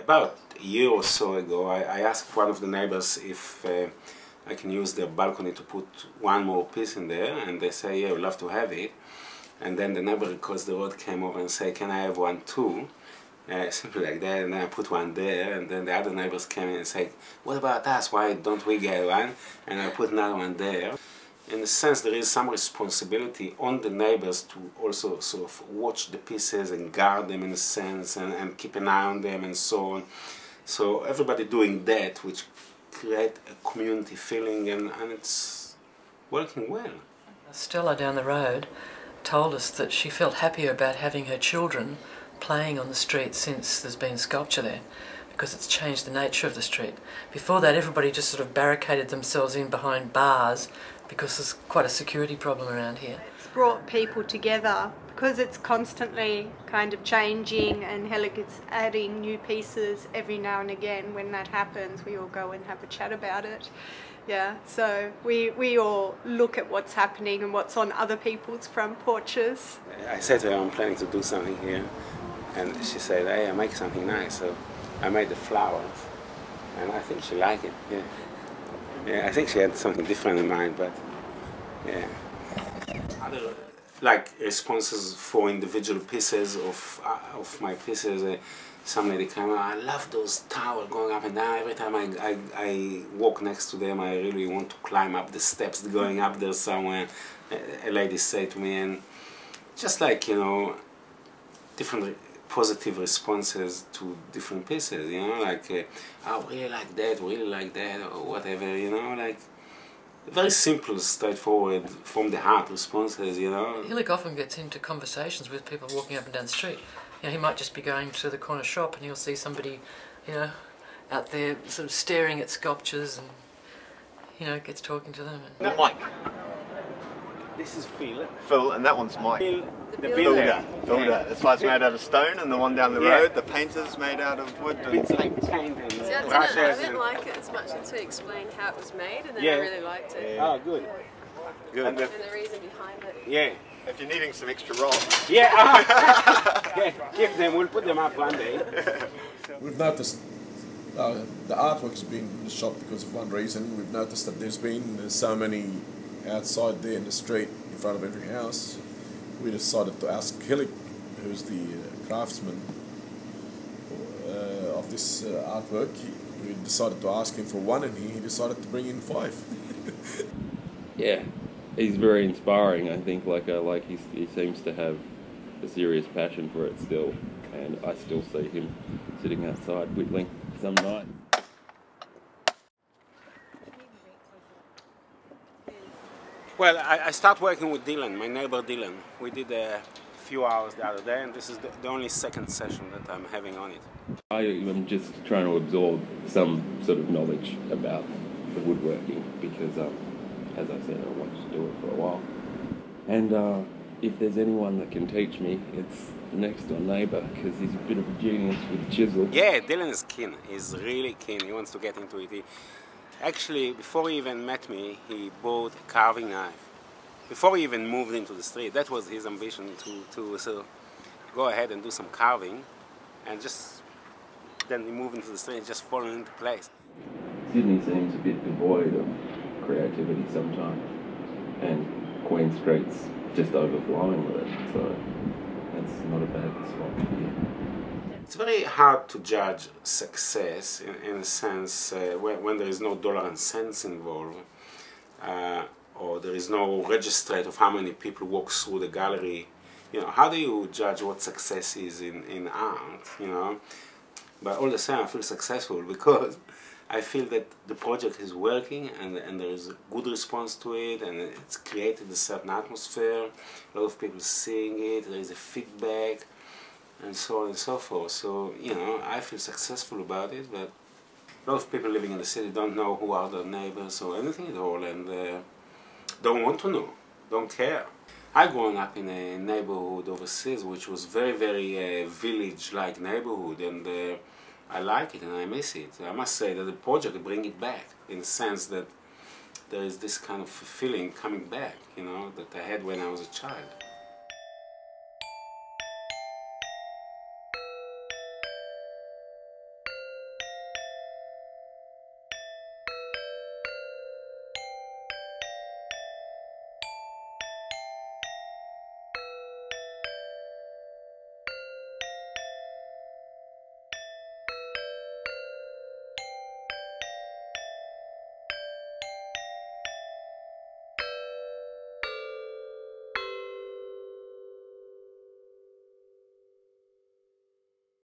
About a year or so ago, I asked one of the neighbors if I can use their balcony to put one more piece in there, and they say, yeah, we'd love to have it. And then the neighbor across the road came over and said, can I have one too? Simply like that, and then I put one there, and then the other neighbors came in and said, what about us, why don't we get one? And I put another one there. In a sense, there is some responsibility on the neighbors to also sort of watch the pieces and guard them in a sense, and keep an eye on them and so on. So everybody doing that, which create a community feeling, and it's working well. Stella down the road told us that she felt happier about having her children playing on the street since there's been sculpture there, because it's changed the nature of the street. Before that, everybody just sort of barricaded themselves in behind bars because there's quite a security problem around here. It's brought people together because it's constantly kind of changing, and Hella gets adding new pieces every now and again. When that happens, we all go and have a chat about it. Yeah, so we all look at what's happening and what's on other people's front porches. I said to her, I'm planning to do something here, and she said, hey, I make something nice. So I made the flowers, and I think she liked it. Yeah, yeah, I think she had something different in mind, but yeah. Other like responses for individual pieces of my pieces. Some lady came, I love those towers going up and down. Every time I walk next to them, I really want to climb up the steps going up there somewhere. A lady said to me, and just like, you know, different positive responses to different pieces, you know, like, oh, really like that, or whatever, you know, like, very simple, straightforward, from the heart responses, you know. Hillick often gets into conversations with people walking up and down the street. You know, he might just be going to the corner shop and he'll see somebody, you know, out there sort of staring at sculptures, and, you know, gets talking to them. And Mike. This is Phil. Phil, and that one's Mike. Phil, the builder. Yeah. That's why it's made out of stone, and the one down the road, the painter's made out of wood. And paint and I didn't like it as much until you explained how it was made, and then I really liked it. Oh, good. Good. And the reason behind it. Yeah. If you're needing some extra rocks. Yeah. Yeah, give them, we'll put them up one day. We've noticed the artwork's been in the shop because of one reason. We've noticed that there's so many outside there in the street in front of every house. We decided to ask Hillick, who's the craftsman of this artwork. We decided to ask him for one, and he decided to bring in 5. Yeah, he's very inspiring. I think he seems to have a serious passion for it still, and I still see him sitting outside whittling some night. Well, I start working with Dylan, my neighbor Dylan. We did a few hours the other day, and this is the only second session that I'm having on it. I am just trying to absorb some sort of knowledge about the woodworking because, as I said, I wanted to do it for a while. And if there's anyone that can teach me, it's the next door neighbour, because he's a bit of a genius with a chisel. Yeah, Dylan is keen. He's really keen. He wants to get into it. Actually, before he even met me, he bought a carving knife. Before he even moved into the street, that was his ambition to so go ahead and do some carving, and just then he moved into the street and just fallen into place. Sydney seems a bit devoid of creativity sometimes, and Queen Street's just overflowing with it, so that's not a bad spot here. It's very hard to judge success in a sense when there is no dollar and cents involved, or there is no register of how many people walk through the gallery. You know, how do you judge what success is in art, you know? But all the same, I feel successful because I feel that the project is working, and there is a good response to it, and it's created a certain atmosphere, a lot of people seeing it, there is a feedback, and so on and so forth. So, you know, I feel successful about it, but a lot of people living in the city don't know who are their neighbors or anything at all, and don't want to know, don't care. I grew up in a neighborhood overseas which was very, very village-like neighborhood, and I like it and I miss it. I must say that the project brings it back in the sense that there is this kind of feeling coming back, you know, that I had when I was a child.